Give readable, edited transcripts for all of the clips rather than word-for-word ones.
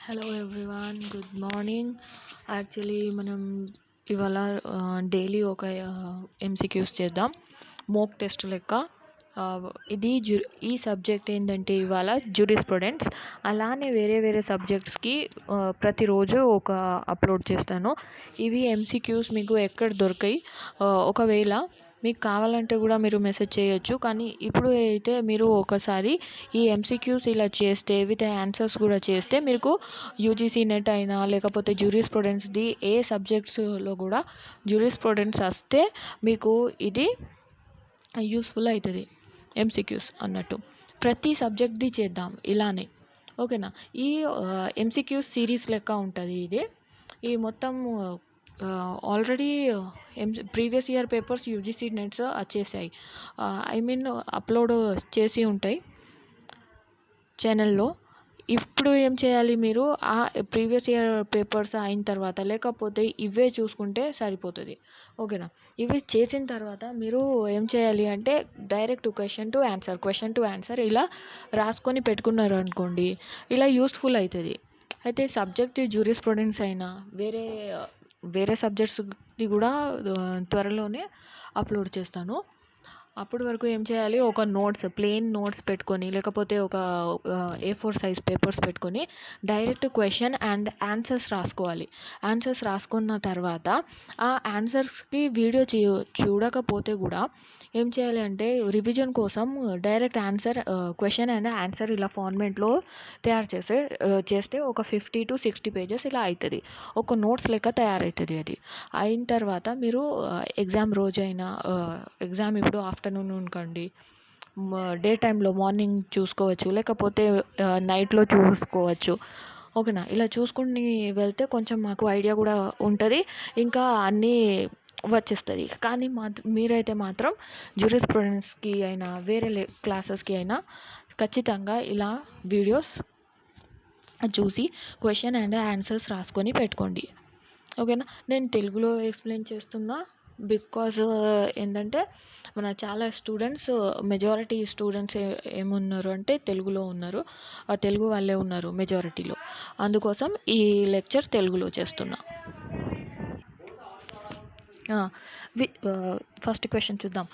Hello everyone, good morning. Actually మనం ఇవాళ daily ఒక ఎంసీక్యూస్ చేద్దాం, మోక్ టెస్ట్ లెక్క. ఇది ఈ సబ్జెక్ట్ ఏంటంటే ఇవాళ జ్యూరిస్ప్రుడెన్స్. అలానే వేరే వేరే సబ్జెక్ట్స్కి ప్రతిరోజు ఒక అప్లోడ్ చేస్తాను. ఇవి ఎంసీక్యూస్ మీకు ఎక్కడ దొరకాయి. ఒకవేళ మీకు కావాలంటే కూడా మీరు మెసేజ్ చేయొచ్చు. కానీ ఇప్పుడు అయితే మీరు ఒకసారి ఈ ఎంసీక్యూస్ ఇలా చేస్తే విత్ ఆన్సర్స్ కూడా చేస్తే మీకు యూజీసీ నెట్ అయినా లేకపోతే జ్యూరిస్ప్రుడెన్స్ది ఏ సబ్జెక్ట్స్లో కూడా జ్యూరిస్ప్రుడెన్స్ వస్తే మీకు ఇది యూస్ఫుల్ అవుతుంది. ఎంసీక్యూస్ అన్నట్టు ప్రతి సబ్జెక్ట్ది చేద్దాం ఇలానే, ఓకేనా. ఈ ఎంసీక్యూస్ సిరీస్ లెక్క ఉంటుంది ఇది. ఈ మొత్తం already previous year papers UGC nets వచ్చేసాయి. అప్లోడ్ చేసి ఉంటాయి ఛానల్లో. ఇప్పుడు ఏం చేయాలి, మీరు ఆ ప్రీవియస్ ఇయర్ పేపర్స్ అయిన తర్వాత లేకపోతే ఇవే చూసుకుంటే సరిపోతుంది, ఓకేనా. ఇవి చేసిన తర్వాత మీరు ఏం చేయాలి అంటే డైరెక్ట్ క్వశ్చన్ టు ఆన్సర్ ఇలా రాసుకొని పెట్టుకున్నారు అనుకోండి, ఇలా యూస్ఫుల్ అవుతుంది. అయితే సబ్జెక్ట్ జ్యూరిస్ప్రుడెన్స్ అయినా వేరే సబ్జెక్ట్స్ది కూడా త్వరలోనే అప్లోడ్ చేస్తాను. అప్పటి వరకు ఏం చేయాలి, ఒక ప్లెయిన్ నోట్స్ పెట్టుకొని లేకపోతే ఒక A4 సైజ్ పేపర్స్ పెట్టుకొని డైరెక్ట్ క్వశ్చన్ అండ్ ఆన్సర్స్ రాసుకోవాలి. ఆన్సర్స్ రాసుకున్న తర్వాత ఆ ఆన్సర్స్కి వీడియో చూడకపోతే కూడా ఏం చేయాలి అంటే రివిజన్ కోసం డైరెక్ట్ క్వశ్చన్ అండ్ ఆన్సర్ ఇలా ఫార్మేట్లో తయారు చేస్తే ఒక 50 to 60 పేజెస్ ఇలా అవుతుంది. ఒక నోట్స్ లెక్క తయారవుతుంది. అది అయిన తర్వాత మీరు ఎగ్జామ్ రోజైనా ఎగ్జామ్ ఇప్పుడు ఆఫ్టర్నూన్ అనుకోండి, డే టైంలో మార్నింగ్ చూసుకోవచ్చు లేకపోతే నైట్లో చూసుకోవచ్చు, ఓకేనా. ఇలా చూసుకుని వెళ్తే కొంచెం మాకు ఐడియా కూడా ఉంటుంది, ఇంకా అన్నీ వచ్చేస్తుంది. కానీ మీరైతే మాత్రం జ్యూరిస్ప్రుడెన్స్కి అయినా వేరే క్లాసెస్కి అయినా ఖచ్చితంగా ఇలా వీడియోస్ చూసి క్వశ్చన్ అండ్ ఆన్సర్స్ రాసుకొని పెట్టుకోండి, ఓకేనా. నేను తెలుగులో ఎక్స్ప్లెయిన్ చేస్తున్నా బికాజ్ ఏంటంటే మన చాలా స్టూడెంట్స్ మెజారిటీ స్టూడెంట్స్ ఏమున్నారు అంటే తెలుగులో ఉన్నారు, తెలుగు వాళ్ళే ఉన్నారు మెజారిటీలో. అందుకోసం ఈ లెక్చర్ తెలుగులో చేస్తున్నా. ఫస్ట్ క్వశ్చన్ చూద్దాం.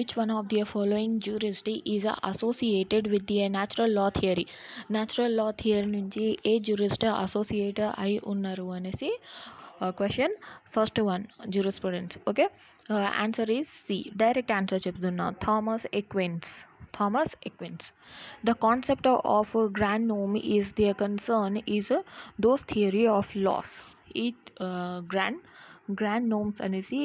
Which one of the following jurist is associated with the natural law theory. Natural law theory నుంచి ఏ జ్యూరిస్ట్ అసోసియేట్ అయి ఉన్నారు అనేసి question. First one jurisprudence, okay. Answer is C. Direct answer చెప్తున్నా, Thomas Aquinas. The concept of grand norm is their concern is those theory of laws. Grand norms అనేసి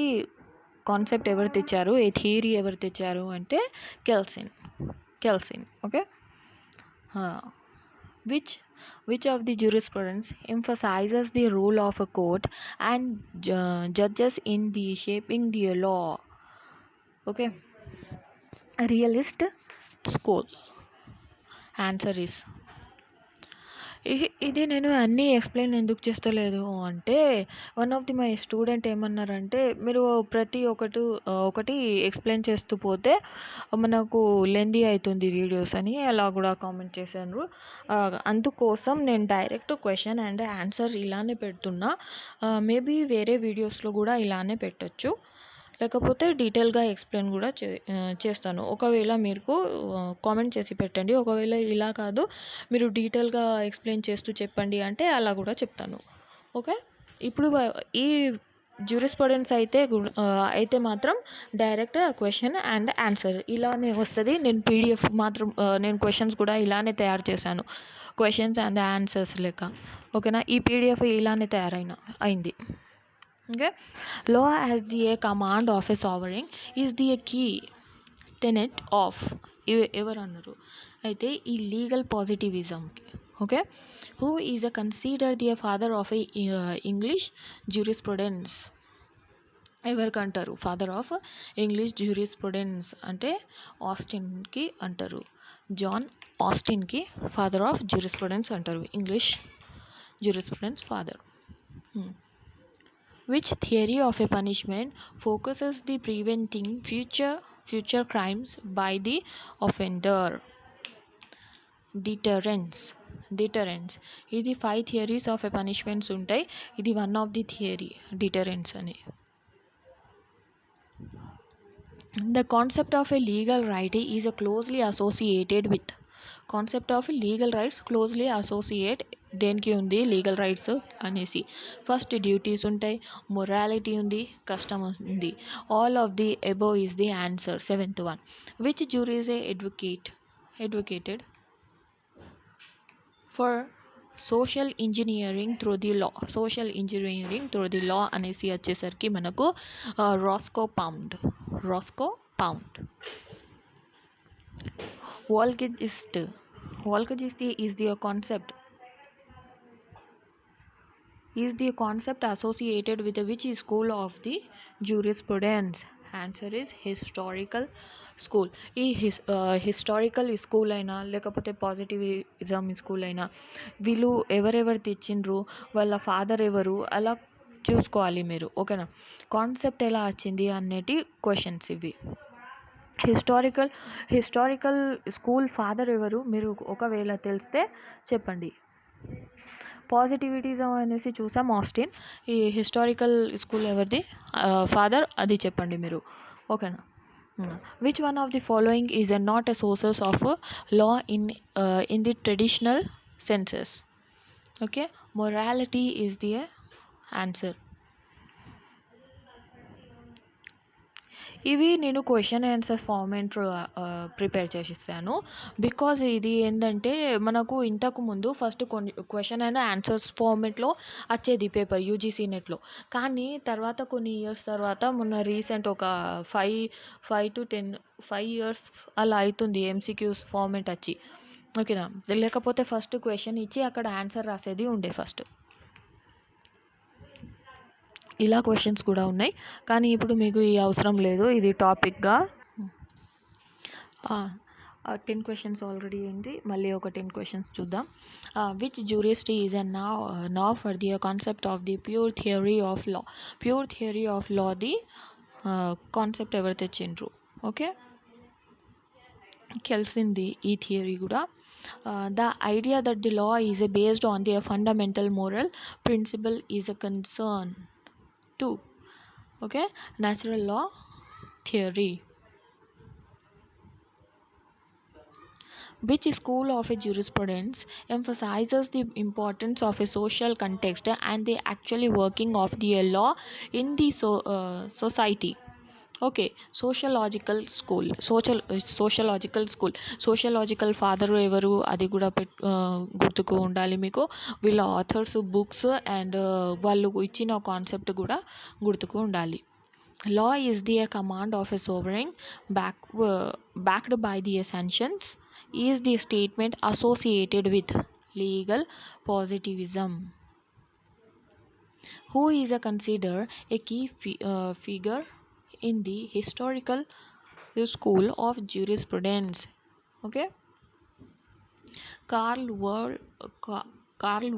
concept ఎవరు తెచ్చారు, ఈ థియరీ ఎవరు తెచ్చారు అంటే Kelsen, okay. Which of the jurisprudence emphasizes the role of a court and judges in the shaping the law? Okay. Realist school. Answer is ఇది. నేను అన్నీ ఎక్స్ప్లెయిన్ ఎందుకు చేస్తలేదు అంటే one of the my student ఏమన్నారంటే మీరు ప్రతి ఒకటి ఎక్స్ప్లెయిన్ చేస్తూ పోతే మనకు లెందీ అవుతుంది వీడియోస్ అని అలా కూడా కామెంట్ చేశారు. అందుకోసం నేను డైరెక్ట్ క్వశ్చన్ అండ్ ఆన్సర్ ఇలానే పెడుతున్నా. మేబీ వేరే వీడియోస్లో కూడా ఇలానే పెట్టచ్చు, లేకపోతే డీటెయిల్గా ఎక్స్ప్లెయిన్ కూడా చేస్తాను. ఒకవేళ మీకు కామెంట్ చేసి పెట్టండి, ఒకవేళ ఇలా కాదు మీరు డీటెయిల్గా ఎక్స్ప్లెయిన్ చేస్తూ చెప్పండి అంటే అలా కూడా చెప్తాను, ఓకే. ఇప్పుడు ఈ జ్యూరిస్ప్రుడెన్స్ అయితే మాత్రం డైరెక్ట్ క్వశ్చన్ అండ్ ఆన్సర్ ఇలానే వస్తుంది. నేను పీడిఎఫ్ మాత్రం నేను క్వశ్చన్స్ కూడా ఇలానే తయారు చేశాను, క్వశ్చన్స్ అండ్ ఆన్సర్స్ లెక్క, ఓకేనా. ఈ పీడిఎఫ్ ఇలానే అయింది. Okay. Law as the command of a sovereign is the key tenet of ఎవరు అన్నారు అయితే ఈ legal positivism, okay. Who is consider the father of English jurisprudence. ఎవరికంటారు ఫాదర్ ఆఫ్ ఇంగ్లీష్ జ్యూరిస్ప్రుడెన్స్ అంటే ఆస్టిన్కి అంటారు. జాన్ ఆస్టిన్కి ఫాదర్ ఆఫ్ జ్యూరిస్ప్రుడెన్స్ అంటారు, English jurisprudence father. Which theory of a punishment focuses the preventing future crimes by the offender? Deterrence. Deterrence. ఇది 5 theories of a punishments ఉంటాయి. ఇది one of the theory deterrence అని. The concept of a legal right is closely associated with concept of legal rights closely associate దేనికి ఉంది legal rights అనేసి. First duties ఉంటాయి, morality ఉంది, custom ఉంది. All of the above is the answer. 7th one. Which jurist advocated for social engineering through the law. Social engineering through the law అనేసి వచ్చేసరికి మనకు Roscoe Pound. Volgist is the concept associated with which school of the jurisprudence? Answer is historical school. ఈ historical school అయినా లేకపోతే positivism school అయినా వీళ్ళు ఎవరెవరు తెచ్చిండ్రు, వాళ్ళ ఫాదర్ ఎవరు, అలా చూసుకోవాలి మీరు. ఓకేనా. కాన్సెప్ట్ ఎలా వచ్చింది అనేటి క్వశ్చన్స్ ఇవి. హిస్టారికల్ స్కూల్ ఫాదర్ ఎవరు మీరు ఒకవేళ తెలిస్తే చెప్పండి. పాజిటివిటిజం అనేసి చూసాం ఆస్టిన్. ఈ హిస్టారికల్ స్కూల్ ఎవరిది ఫాదర్ అది చెప్పండి మీరు. ఓకేనా. Which one of the following is not a sources of law in the traditional senses? Okay, morality is the answer. ఇవి నేను క్వశ్చన్ ఆన్సర్ ఫార్మేట్ ప్రిపేర్ చేసిస్తాను. బికాజ్ ఇది ఏంటంటే మనకు ఇంతకు ముందు ఫస్ట్ కొన్ని క్వశ్చన్ అండ్ ఆన్సర్స్ ఫార్మేట్లో వచ్చేది పేపర్ యూజీసీ నెట్లో. కానీ తర్వాత కొన్ని ఇయర్స్ తర్వాత మొన్న రీసెంట్ ఒక 5 to 5 years అలా అవుతుంది ఎంసీక్యూస్ ఫార్మేట్ వచ్చి. ఓకేనా. లేకపోతే ఫస్ట్ క్వశ్చన్ ఇచ్చి అక్కడ ఆన్సర్ రాసేది ఉండే ఫస్ట్. ఇలా క్వశ్చన్స్ కూడా ఉన్నాయి, కానీ ఇప్పుడు మీకు ఈ అవసరం లేదు. ఇది టాపిక్గా 10 క్వశ్చన్స్ ఆల్రెడీ ఉంది. మళ్ళీ ఒక 10 క్వశ్చన్స్ చూద్దాం. విచ్ జ్యూరిస్ట్ ఈజ్ అ నా for the concept of the pure theory of law? Pure theory of law the concept ఎవరు తెచ్చిండ్రు? ఓకే, కలిసింది ఈ థియరీ కూడా. The idea that the law is based on the fundamental moral principle is a concern to, okay, natural law theory. Which school of a jurisprudence emphasizes the importance of a social context and the actually working of the law in the society? Okay, sociological school. Sociological father ఎవరు అది కూడా గుర్తుకు ఉండాలి మీకు. వీళ్ళ authors, books and వాళ్ళు ఇచ్చిన concept కూడా గుర్తుకు ఉండాలి. Law is the command of a sovereign backed by the assumptions is the statement associated with legal positivism. Who is considered a key figure in the historical school of jurisprudence? Okay, Carl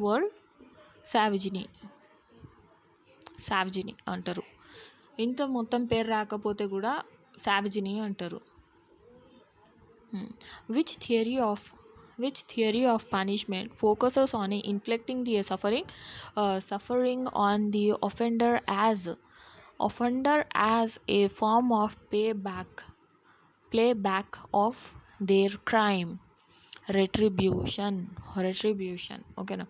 World సావిజిని అంటారు. ఇంత మొత్తం పేరు రాకపోతే కూడా సావిజిని అంటారు. Which theory of punishment focuses on inflicting the suffering on the offender as a form of playback of their crime? Retribution. ఓకేనా.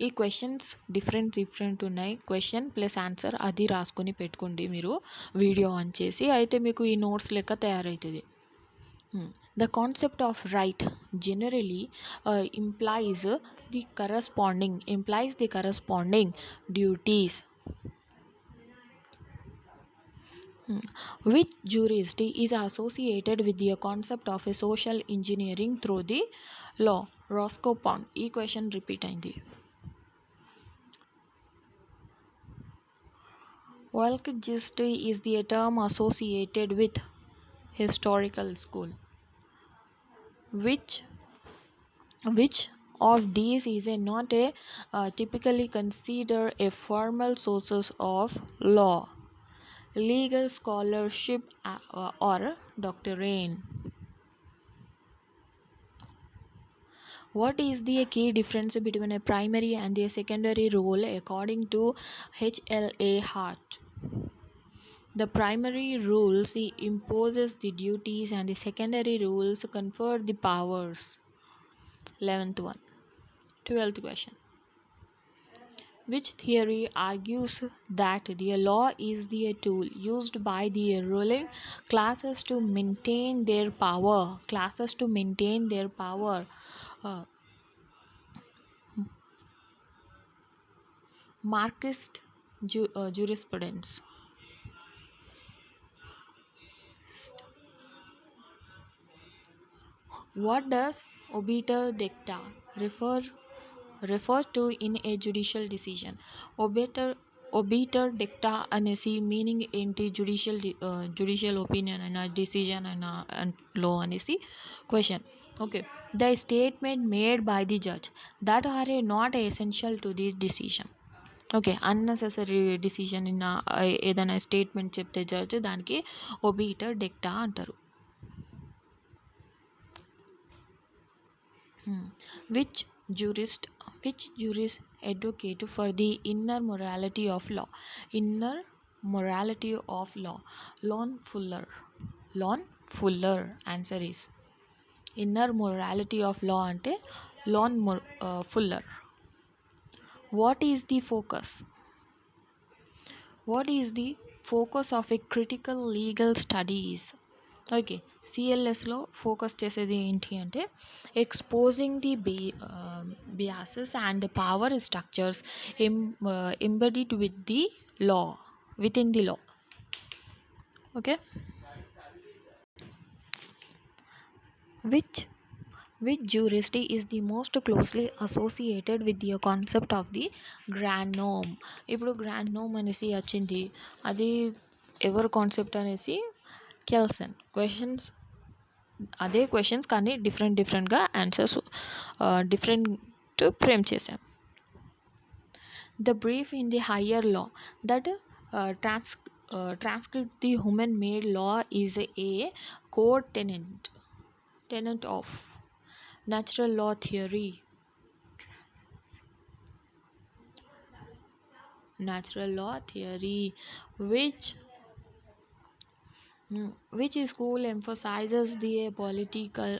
ఈ questions different ఉన్నాయి. క్వశ్చన్ ప్లస్ ఆన్సర్ అది రాసుకొని పెట్టుకోండి మీరు వీడియో ఆన్ చేసి. అయితే మీకు ఈ నోట్స్ లెక్క తయారవుతుంది. The concept of right generally implies the corresponding duties. Which jurist is associated with the concept of a social engineering through the law? Roscoe Pound. ఈ క్వశ్చన్ రిపీట్ అయింది. Volgist is the term associated with historical school. Which of these is not typically considered a formal sources of law? Legal scholarship or doctrine? What is the key difference between a primary and a secondary rule according to HLA Hart? The primary rules imposes the duties and the secondary rules confer the powers. 11th one. 12th question. Which theory argues that the law is the tool used by the ruling classes to maintain their power? Uh, Marxist jurisprudence. What does obiter dicta refer to in a judicial decision? Obiter dicta అనేసి meaning ఏంటి? Judicial opinion అయినా decision అయినా లో అనేసి question. Okay, the statement made by the judge that are not essential to the decision. Okay, unnecessary decision ఇన్న ఏదైనా statement చెప్తే judge దానికి ఒబీటర్ డెక్టా అంటారు. Which jurist advocate for the inner morality of law? Inner morality of law. Lon Fuller. Answer is inner morality of law ante Fuller. What is the focus of a critical legal studies? Okay, సిఎల్ఎస్లో focus చేసేది ఏంటి అంటే exposing the biases and power structures embedded with in the law. Okay, which jurist is the most closely associated with the concept of the grand norm? ఇప్పుడు grand నోమ్ అనేసి వచ్చింది, అది ఎవరు concept అనేసి కెల్సన్. అదే క్వశ్చన్స్ కానీ డిఫరెంట్గా ఆన్సర్స్ డిఫరెంట్ ఫ్రేమ్ చేశాం. The brief in the higher law that transcript the human made law is a core tenet of natural law theory. Which school emphasizes the political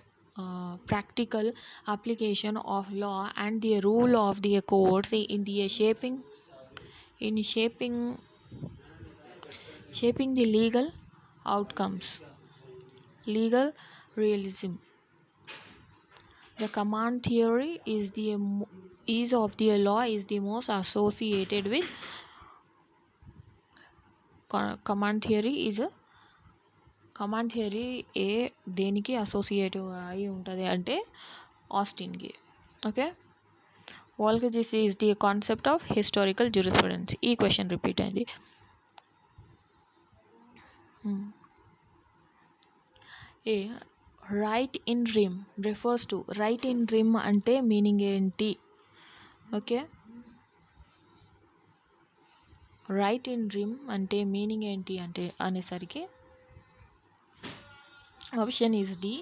practical application of law and the rule of the courts in the shaping the legal outcomes? Legal realism. The command theory of the law is the most associated with command theory ఏ దేనికి associative అయి ఉంటుంది అంటే ఆస్టిన్కి. Okay, volksgeist is the concept of historical jurisprudence. ఈ question repeat అయింది. A right in rem refers to. Right in rem అంటే meaning ఏంటి? ఓకే, రైట్ ఇన్ రిమ్ అంటే మీనింగ్ ఏంటి అంటే అనేసరికి option is D,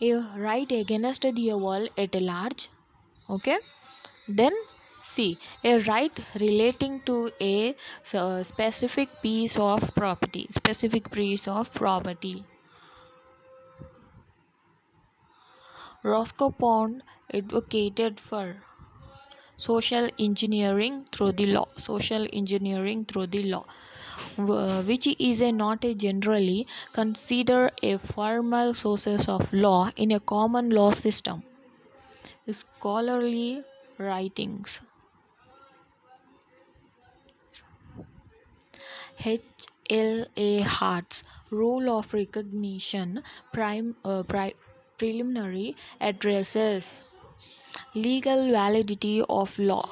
a right against the world at large. Okay, then C, a right relating to a specific piece of property. Roscoe Pound advocated for social engineering through the law, which is not generally considered a formal source of law in a common law system. Scholarly writings. HLA Hart's rule of recognition preliminary addresses legal validity of law.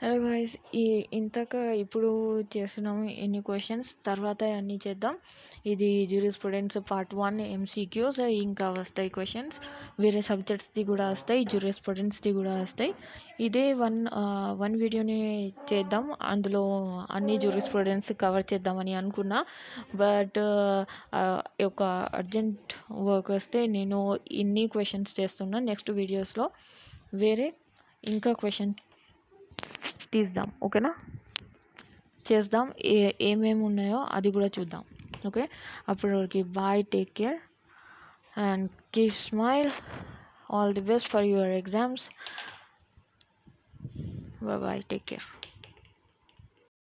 Hello guys. Guys ఇప్పుడు చేస్తున్నాము ఎన్ని questions, తర్వాత అన్నీ చేద్దాం. ఇది jurisprudence part 1 MCQs. ఇంకా వస్తాయి questions, వేరే సబ్జెక్ట్స్ది కూడా వస్తాయి, జ్యూరిస్ప్రుడెన్స్ది కూడా వస్తాయి. ఇదే వన్ వీడియోని చేద్దాం, అందులో అన్ని జ్యూరిస్ప్రుడెన్స్ కవర్ చేద్దామని అనుకున్నా. బట్ ఒక అర్జెంట్ వర్క్ వస్తే నేను ఇన్ని క్వశ్చన్స్ చేస్తున్నా. నెక్స్ట్ వీడియోస్లో వేరే ఇంకా క్వశ్చన్ తీద్దాం, ఓకేనా? చేద్దాం, ఏమేమి ఉన్నాయో అది కూడా చూద్దాం. ఓకే, అప్పటివరకు bye, take care and keep smile. All the best for your exams. Bye, take care.